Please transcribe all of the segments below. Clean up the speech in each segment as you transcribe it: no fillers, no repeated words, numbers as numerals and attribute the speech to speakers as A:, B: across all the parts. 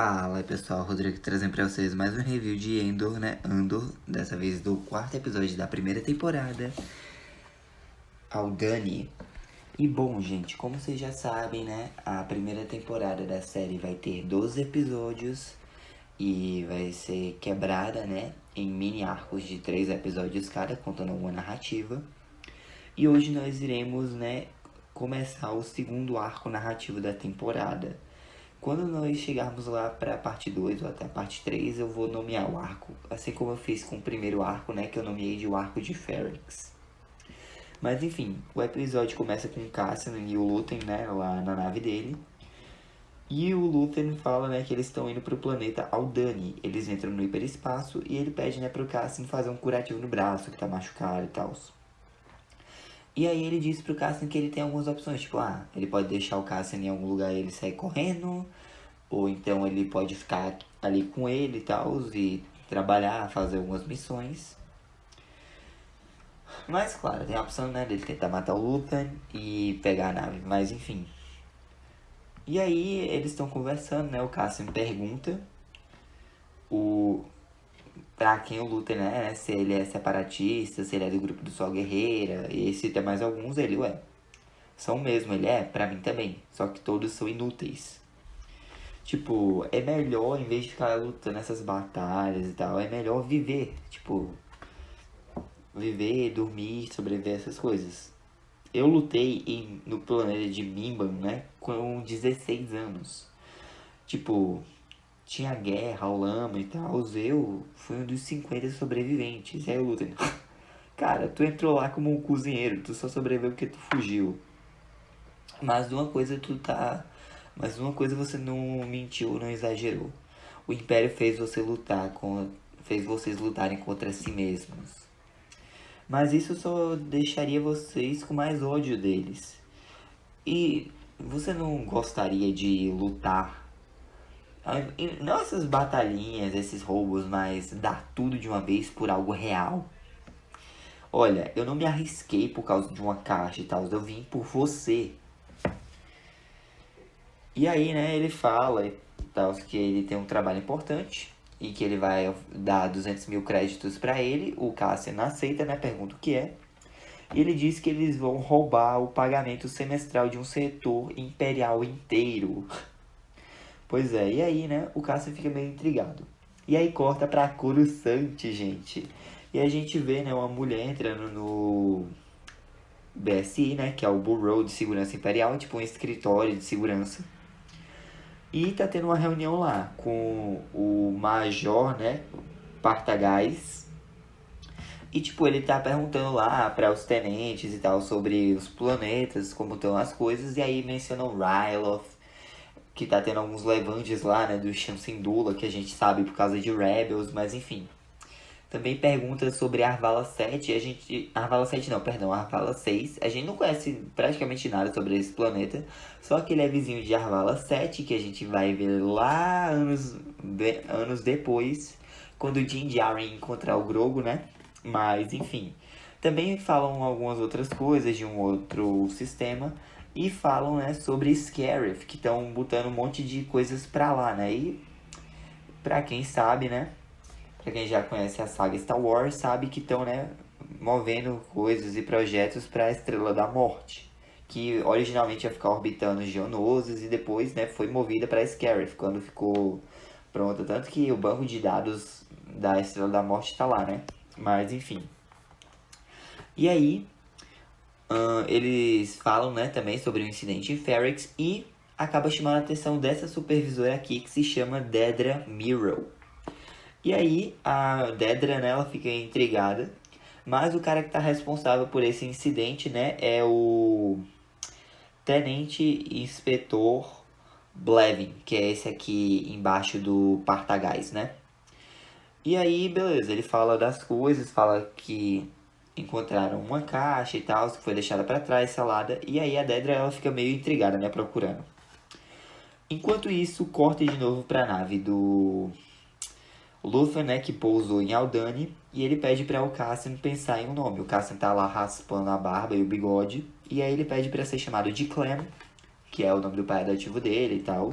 A: Fala pessoal, Rodrigo trazendo pra vocês mais um review de Andor, né? Andor, dessa vez do quarto episódio da primeira temporada, Aldhani. E bom, gente, como vocês já sabem, né? A primeira temporada da série vai ter 12 episódios e vai ser quebrada, né? Em mini arcos de 3 episódios cada, contando uma narrativa. E hoje nós iremos, né? Começar o segundo arco narrativo da temporada. Quando nós chegarmos lá para a parte 2 ou até a parte 3, eu vou nomear o arco, assim como eu fiz com o primeiro arco, né, que eu nomeei de o arco de Ferrix. Mas enfim, o episódio começa com o Cassian e o Luthen, né, lá na nave dele. E o Luthen fala, né, que eles estão indo pro planeta Aldhani. Eles entram no hiperespaço e ele pede, né, pro Cassian fazer um curativo no braço, que tá machucado e tal. E aí ele diz pro Cassian que ele tem algumas opções, tipo, ele pode deixar o Cassian em algum lugar e ele sair correndo, ou então ele pode ficar ali com ele e tal, e trabalhar, fazer algumas missões. Mas claro, tem a opção, né, dele tentar matar o Luthen e pegar a nave, mas enfim. E aí eles estão conversando, né, o Cassian pergunta pra quem o Luthen é, né, se ele é separatista, se ele é do grupo do Sol Guerreira, e cita mais alguns, ele, são mesmo, ele é, pra mim também, só que todos são inúteis. Tipo, é melhor, em vez de ficar lutando essas batalhas e tal, é melhor viver, tipo, viver, dormir, sobreviver, essas coisas. Eu lutei no planeta de Mimban, né, com 16 anos. Tipo, tinha guerra, ao lama e tal, eu fui um dos 50 sobreviventes. E aí eu lutei. Cara, tu entrou lá como um cozinheiro, tu só sobreviveu porque tu fugiu. Mas uma coisa você não mentiu, não exagerou. O Império fez vocês lutarem contra si mesmos. Mas isso só deixaria vocês com mais ódio deles. E você não gostaria de lutar? Não essas batalhinhas, esses roubos, mas dar tudo de uma vez por algo real. Olha, eu não me arrisquei por causa de uma caixa e tal, eu vim por você. E aí, né, ele fala e tal, que ele tem um trabalho importante e que ele vai dar 200 mil créditos pra ele. O Cassian aceita, né, pergunta o que é. E ele diz que eles vão roubar o pagamento semestral de um setor imperial inteiro. Pois é, e aí, né, o Cassian fica meio intrigado. E aí corta pra Coruscant, gente. E a gente vê, né, uma mulher entrando no BSI, né, que é o Bureau de Segurança Imperial, tipo um escritório de segurança. E tá tendo uma reunião lá com o Major, né, Partagás. E tipo, ele tá perguntando lá para os tenentes e tal sobre os planetas, como estão as coisas. E aí mencionam Ryloth, que tá tendo alguns levantes lá, né, do Shamsindula, que a gente sabe por causa de Rebels, mas enfim. Também pergunta sobre Arvala 7, Arvala 7 não, perdão, Arvala 6. A gente não conhece praticamente nada sobre esse planeta, só que ele é vizinho de Arvala 7, que a gente vai ver lá anos depois, quando o Din Djarin encontrar o Grogu, né? Mas, enfim. Também falam algumas outras coisas de um outro sistema e falam, né, sobre Scarif, que estão botando um monte de coisas pra lá, né? E pra quem sabe, né? Pra quem já conhece a saga Star Wars, sabe que estão, né, movendo coisas e projetos para a Estrela da Morte, que originalmente ia ficar orbitando Geonosis e depois, né, foi movida para Scarif quando ficou pronta, tanto que o banco de dados da Estrela da Morte está lá, né? Mas enfim. E aí, eles falam, né, também sobre o incidente em Ferrix e acaba chamando a atenção dessa supervisora aqui que se chama Dedra Meero. E aí a Dedra, né, ela fica intrigada, mas o cara que está responsável por esse incidente, né, é o Tenente Inspetor Blevin, que é esse aqui embaixo do Partagás, né? E aí, beleza, ele fala das coisas, fala que encontraram uma caixa e tal, que foi deixada para trás, salada, e aí a Dedra, ela fica meio intrigada, né, procurando. Enquanto isso, corta de novo para a nave do Luthen, né, que pousou em Aldhani, e ele pede para o Cassian pensar em um nome. O Cassian tá lá raspando a barba e o bigode, e aí ele pede para ser chamado de Clem, que é o nome do pai adotivo dele e tal.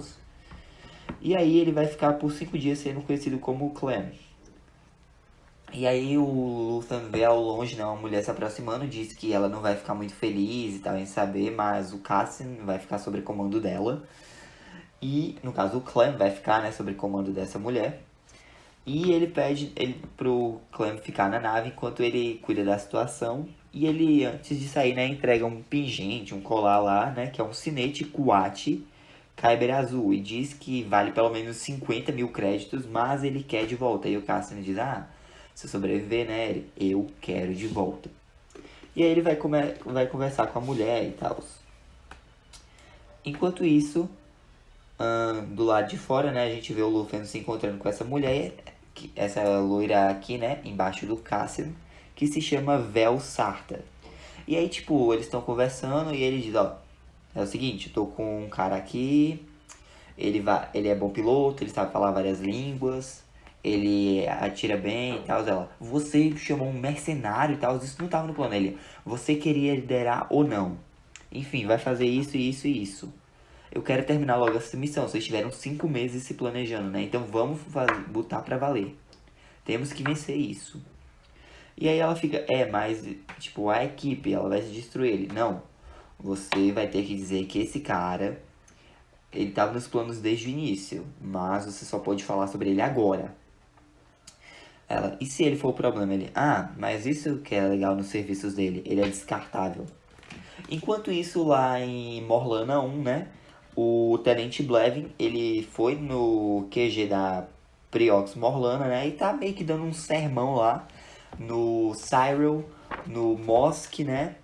A: E aí ele vai ficar por 5 dias sendo conhecido como Clem. E aí o Luthen vê ao longe, né, uma mulher se aproximando, diz que ela não vai ficar muito feliz e tal em saber, mas o Cassian vai ficar sob comando dela. E, no caso, o Clem vai ficar, né, sob comando dessa mulher. E ele pede pro Clem ficar na nave enquanto ele cuida da situação. E ele, antes de sair, né, entrega um pingente, um colar lá, né, que é um sinete Kuat Kyber azul. E diz que vale pelo menos 50 mil créditos, mas ele quer de volta. E o Cassian diz, se eu sobreviver, né, eu quero de volta. E aí ele vai conversar com a mulher e tal. Enquanto isso, do lado de fora, né, a gente vê o Lúthien se encontrando com essa mulher, essa loira aqui, né, embaixo do Cassian, que se chama Vel Sarta. E aí, tipo, eles estão conversando e ele diz, é o seguinte, tô com um cara aqui, ele é bom piloto, ele sabe falar várias línguas, ele atira bem e tal. Ela, você chamou um mercenário e tal, isso não tava no plano. Ele, você queria liderar ou não? Enfim, vai fazer isso, isso e isso. Eu quero terminar logo essa missão. Vocês tiveram 5 meses se planejando, né? Então vamos botar pra valer. Temos que vencer isso. E aí ela fica, mas, tipo, a equipe, ela vai se destruir. Ele, não, você vai ter que dizer que esse cara, ele tava nos planos desde o início, mas você só pode falar sobre ele agora. Ela, e se ele for o problema? Ele, mas isso que é legal nos serviços dele, ele é descartável. Enquanto isso, lá em Morlana 1, né, o Tenente Blevin, ele foi no QG da Priox Morlana, né, e tá meio que dando um sermão lá no Cyril, no Mosk, né,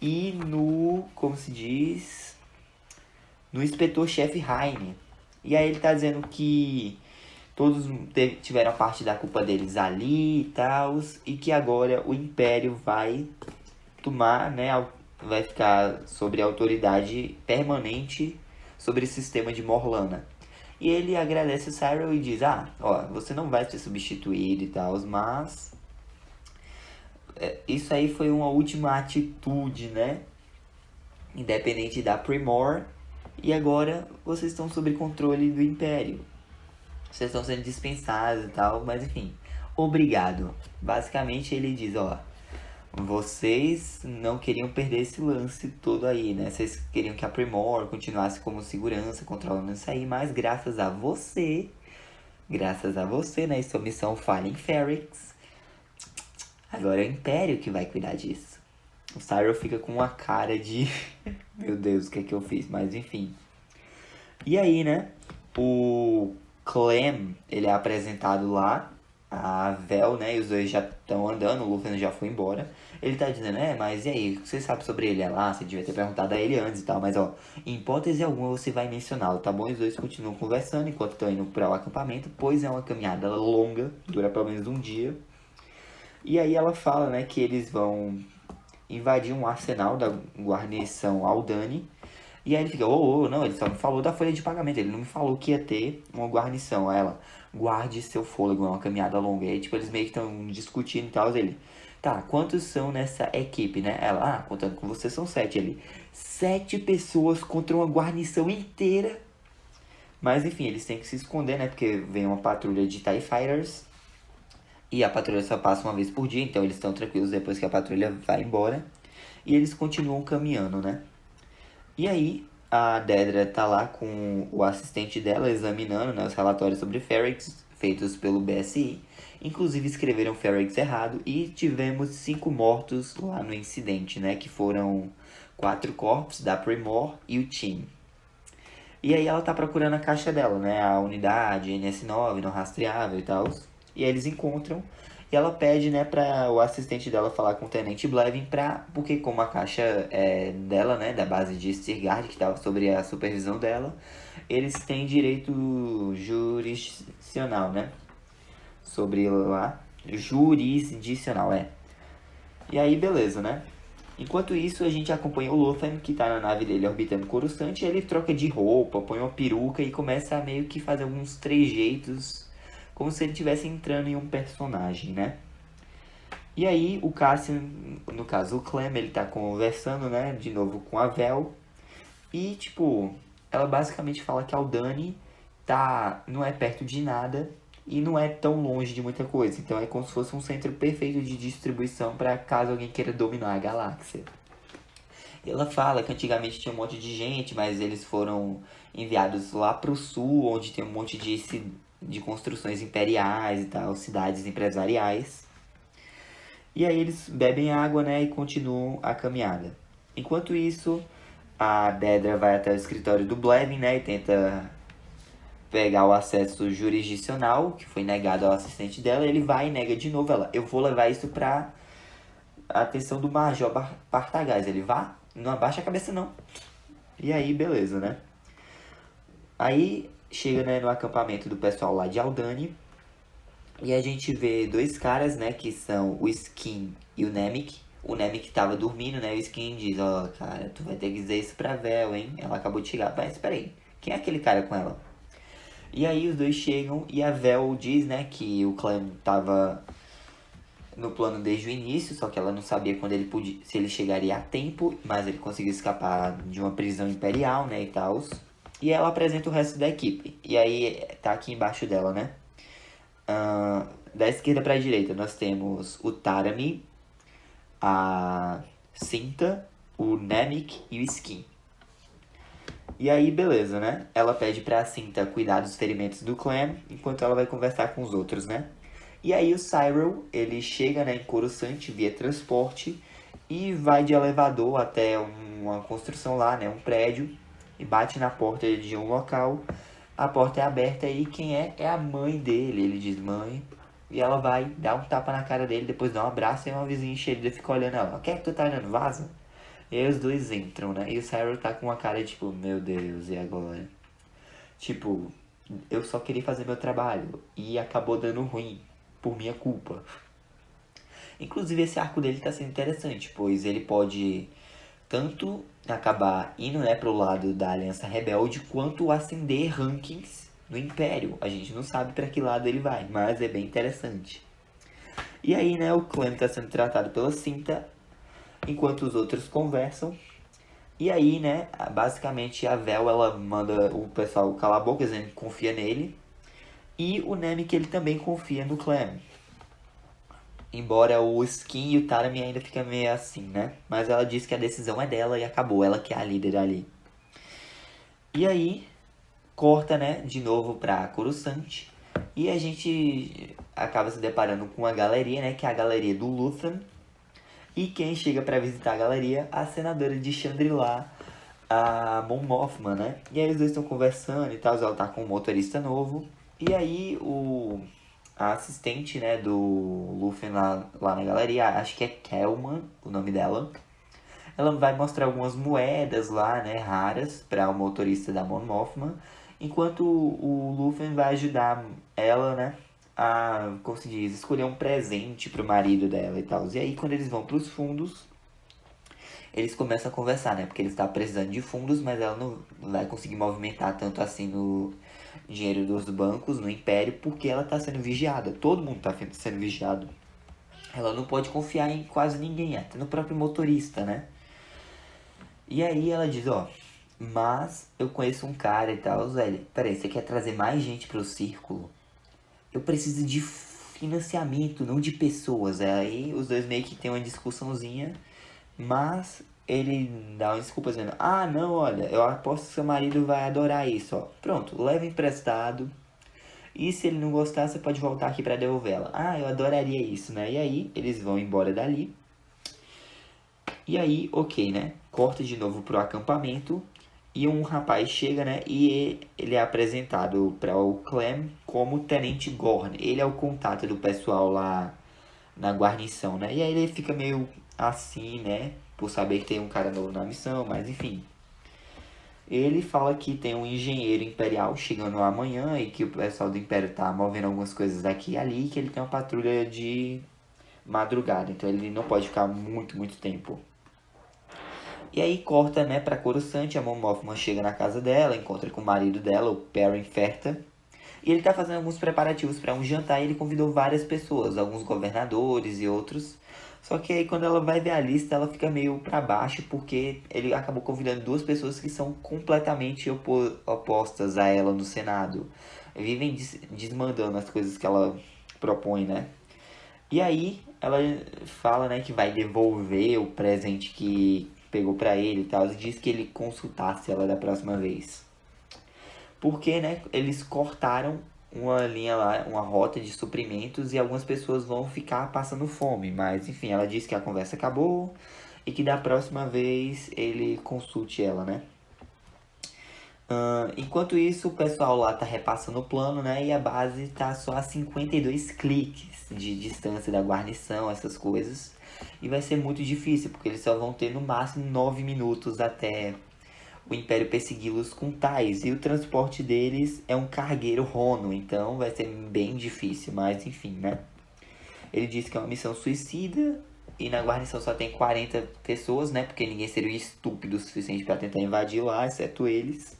A: e no, como se diz, no Inspetor-Chefe Heine. E aí ele tá dizendo que todos tiveram parte da culpa deles ali e tal, e que agora o Império vai tomar, né, vai ficar sobre a autoridade permanente sobre o sistema de Morlana. E ele agradece o Cyril e diz, você não vai ser substituído e tal, mas isso aí foi uma última atitude, né, independente da Primor, e agora vocês estão sob controle do Império. Vocês estão sendo dispensados e tal, mas enfim, obrigado. Basicamente ele diz, vocês não queriam perder esse lance todo aí, né? Vocês queriam que a Primor continuasse como segurança, controlando isso aí, mas graças a você, né? E sua missão falha em Ferrix, agora é o Império que vai cuidar disso. O Cyril fica com uma cara de... Meu Deus, o que é que eu fiz? Mas enfim. E aí, né? O Clem, ele é apresentado lá, a Vel, né, e os dois já estão andando, o Lúthien já foi embora. Ele tá dizendo, mas e aí, o que você sabe sobre ele? Ela, você devia ter perguntado a ele antes e tal, mas em hipótese alguma você vai mencioná-lo, tá bom? E os dois continuam conversando enquanto estão indo para o acampamento, pois é uma caminhada longa, dura pelo menos um dia. E aí ela fala, né, que eles vão invadir um arsenal da guarnição Aldani. E aí ele fica, não, ele só me falou da folha de pagamento, ele não me falou que ia ter uma guarnição. Aí ela, guarde seu fôlego, é uma caminhada longa. E aí, tipo, eles meio que estão discutindo e tal, ele, quantos são nessa equipe, né? Ela, contando com você são 7. Ele, 7 pessoas contra uma guarnição inteira. Mas enfim, eles têm que se esconder, né? Porque vem uma patrulha de TIE Fighters. E a patrulha só passa uma vez por dia, então eles estão tranquilos depois que a patrulha vai embora. E eles continuam caminhando, né? E aí, a Dedra tá lá com o assistente dela examinando, né, os relatórios sobre Ferrix feitos pelo BSI. Inclusive escreveram Ferrix errado e tivemos 5 mortos lá no incidente, né, que foram 4 corpos da Primor e o Team. E aí ela tá procurando a caixa dela, né, a unidade NS9 não rastreável e tal. E aí eles encontram. E ela pede, né, para o assistente dela falar com o Tenente Blevin porque como a caixa é dela, né, da base de Stirgard, que estava sobre a supervisão dela, eles têm direito jurisdicional, né, sobre lá, jurisdicional, E aí, beleza, né. Enquanto isso, a gente acompanha o Lúthien, que tá na nave dele orbitando Coruscant, e ele troca de roupa, põe uma peruca e começa a meio que fazer alguns trejeitos como se ele estivesse entrando em um personagem, né? E aí o Cassian, no caso o Clem, ele tá conversando, né, de novo com a Vel. E, tipo, ela basicamente fala que a Aldani não é perto de nada e não é tão longe de muita coisa. Então é como se fosse um centro perfeito de distribuição para caso alguém queira dominar a galáxia. Ela fala que antigamente tinha um monte de gente, mas eles foram enviados lá pro sul, onde tem um monte de construções imperiais e tal, cidades empresariais. E aí eles bebem água, né, e continuam a caminhada. Enquanto isso, a Dedra vai até o escritório do Blevin, né, e tenta pegar o acesso jurisdicional, que foi negado ao assistente dela. Ele vai e nega de novo. Ela, eu vou levar isso pra atenção do Major Partagás. Ele, vá, não abaixa a cabeça não. E aí, beleza, né? Aí chega, né, no acampamento do pessoal lá de Aldani. E a gente vê dois caras, né, que são o Skin e o Nemik. O Nemik tava dormindo, né? O Skin diz, ó, cara, tu vai ter que dizer isso pra Vel, hein? Ela acabou de chegar. Mas, peraí, quem é aquele cara com ela? E aí os dois chegam e a Vel diz, né, que o Clem tava no plano desde o início, só que ela não sabia quando ele podia, se ele chegaria a tempo, mas ele conseguiu escapar de uma prisão imperial, né, e tal. E ela apresenta o resto da equipe. E aí tá aqui embaixo dela, né? Da esquerda para a direita nós temos o Tarami, a Cinta, o Nemik e o Skin. E aí, beleza, né? Ela pede pra Cinta cuidar dos ferimentos do Clem, enquanto ela vai conversar com os outros, né? E aí o Cyril, ele chega, né, em Coruscant via transporte e vai de elevador até uma construção lá, né, um prédio, e bate na porta de um local. A porta é aberta e quem é? É a mãe dele. Ele diz, mãe. E ela vai dar um tapa na cara dele, depois dá um abraço e uma vizinha enxerida fica olhando ela. O que é que tu tá olhando? Vaza. E aí os dois entram, né? E o Cyril tá com uma cara tipo, meu Deus, e agora? Tipo, eu só queria fazer meu trabalho e acabou dando ruim, por minha culpa. Inclusive esse arco dele tá sendo interessante, pois ele pode tanto acabar indo, né, pro lado da Aliança Rebelde, quanto ascender rankings no Império. A gente não sabe para que lado ele vai, mas é bem interessante. E aí, né, o Clem tá sendo tratado pela Cinta, enquanto os outros conversam. E aí, né, basicamente a Vel, ela manda o pessoal calar a boca, dizendo que confia nele. E o Nemik, ele também confia no Clem. Embora o Skin e o Tarami ainda fiquem meio assim, né? Mas ela diz que a decisão é dela e acabou. Ela que é a líder ali. E aí, corta, né? De novo pra Coruscant. E a gente acaba se deparando com uma galeria, né? Que é a galeria do Luthen. E quem chega pra visitar a galeria? A senadora de Chandrila, a Mon Mothma, né? E aí os dois estão conversando e tal. Ela tá com um motorista novo. E aí a assistente, né, do Luthen lá na galeria, acho que é Kelman, o nome dela. Ela vai mostrar algumas moedas lá, né, raras, para o motorista da Mon Mothma, enquanto o Luthen vai ajudar ela, né, a, como se diz, escolher um presente pro marido dela e tal. E aí, quando eles vão pros fundos, eles começam a conversar, né, porque ele está precisando de fundos, mas ela não vai conseguir movimentar tanto assim no dinheiro dos bancos no Império, porque ela está sendo vigiada. Todo mundo está sendo vigiado. Ela não pode confiar em quase ninguém, até no próprio motorista, né? E aí ela diz, ó, mas eu conheço um cara e tal, velho. Peraí, você quer trazer mais gente pro círculo? Eu preciso de financiamento, não de pessoas. Aí os dois meio que tem uma discussãozinha, mas ele dá uma desculpa dizendo, ah, não, olha, eu aposto que seu marido vai adorar isso, ó. Pronto, leva emprestado. E se ele não gostar, você pode voltar aqui pra devolvê-la. Ah, eu adoraria isso, né? E aí, eles vão embora dali. E aí, ok, né? Corta de novo pro acampamento. E um rapaz chega, né? E ele é apresentado para o Clem como Tenente Gorn. Ele é o contato do pessoal lá na guarnição, né? E aí ele fica meio assim, né? Por saber que tem um cara novo na missão, mas enfim. Ele fala que tem um engenheiro imperial chegando amanhã e que o pessoal do Império tá movendo algumas coisas aqui e ali, e que ele tem uma patrulha de madrugada, então ele não pode ficar muito tempo. E aí corta, né, pra Coruscant, a Mon Mothma chega na casa dela, encontra com o marido dela, o Perrin Ferta, e ele tá fazendo alguns preparativos para um jantar e ele convidou várias pessoas, alguns governadores e outros, Só que aí quando ela vai ver a lista, ela fica meio pra baixo, porque ele acabou convidando duas pessoas que são completamente opostas a ela no Senado. Vivem desmandando as coisas que ela propõe, né? E aí ela fala, né, que vai devolver o presente que pegou pra ele e tal, e diz que ele consultasse ela da próxima vez. Porque, né, eles cortaram uma linha lá, uma rota de suprimentos e algumas pessoas vão ficar passando fome. Mas, enfim, ela disse que a conversa acabou e que da próxima vez ele consulte ela, né? Enquanto isso, o pessoal lá tá repassando o plano, né? E a base tá só a 52 cliques de distância da guarnição, essas coisas. E vai ser muito difícil, porque eles só vão ter no máximo 9 minutos até o Império persegui-los com tais. E o transporte deles é um cargueiro Rono, então vai ser bem difícil, mas enfim, né? Ele disse que é uma missão suicida e na guarnição só tem 40 pessoas, né? Porque ninguém seria estúpido o suficiente para tentar invadir lá, exceto eles.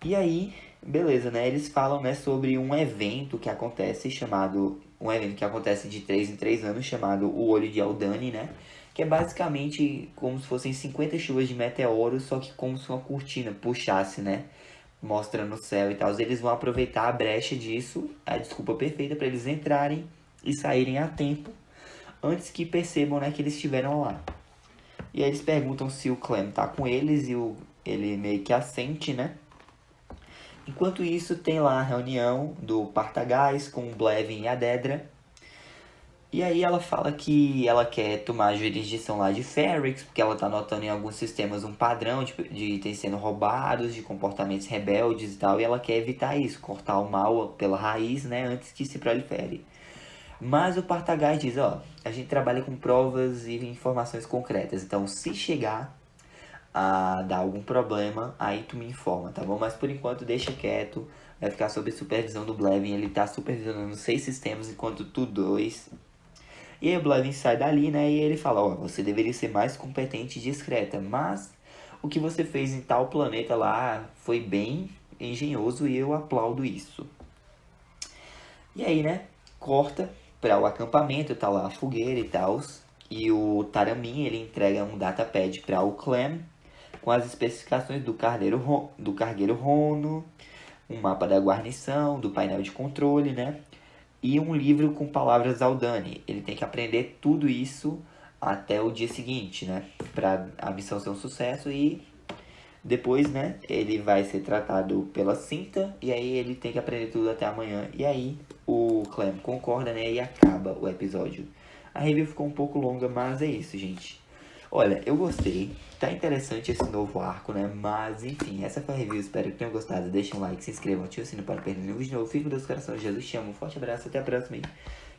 A: E aí, beleza, né? Eles falam, né, sobre um evento que acontece de 3 em 3 anos, chamado o Olho de Aldani, né? Que é basicamente como se fossem 50 chuvas de meteoros, só que como se uma cortina puxasse, né? Mostrando o céu e tal. Eles vão aproveitar a brecha disso, a desculpa perfeita para eles entrarem e saírem a tempo, antes que percebam, né, que eles estiveram lá. E aí eles perguntam se o Clem tá com eles e ele meio que assente, né? Enquanto isso, tem lá a reunião do Partagás com o Blevin e a Dedra. E aí ela fala que ela quer tomar a jurisdição lá de Ferrix, porque ela tá notando em alguns sistemas um padrão de itens sendo roubados, de comportamentos rebeldes e tal, e ela quer evitar isso, cortar o mal pela raiz, né, antes que se prolifere. Mas o Partagás diz, ó, a gente trabalha com provas e informações concretas, então se chegar a dar algum problema, aí tu me informa, tá bom? Mas por enquanto deixa quieto, vai ficar sob supervisão do Blevin, ele tá supervisionando 6 sistemas enquanto tu 2. E aí o Blevin sai dali, né, e ele fala, ó, você deveria ser mais competente e discreta, mas o que você fez em tal planeta lá foi bem engenhoso e eu aplaudo isso. E aí, né, corta para o acampamento, tá lá a fogueira e tal, e o Taramin, ele entrega um datapad para o Clem, com as especificações do cargueiro Rono, um mapa da guarnição, do painel de controle, né? E um livro com palavras Aldani. Ele tem que aprender tudo isso até o dia seguinte, né? Para a missão ser um sucesso e depois, né? Ele vai ser tratado pela cinta e aí ele tem que aprender tudo até amanhã. E aí o Clem concorda, né? E acaba o episódio. A review ficou um pouco longa, mas é isso, gente. Olha, eu gostei, tá interessante esse novo arco, né, mas enfim, essa foi a review, espero que tenham gostado, deixem um like, se inscrevam, ativem o sininho para não perder nenhum vídeo novo, fico com Deus no coração, Jesus te ama, um forte abraço, até a próxima,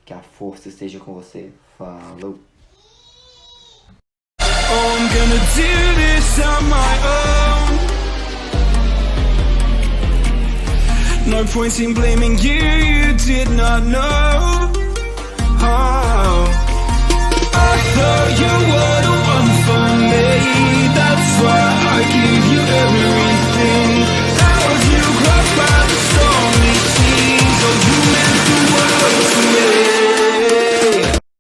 A: que a força esteja com você, falou! I'm gonna do this on my own. No point in blaming you, you did not know. Oh, I thought you would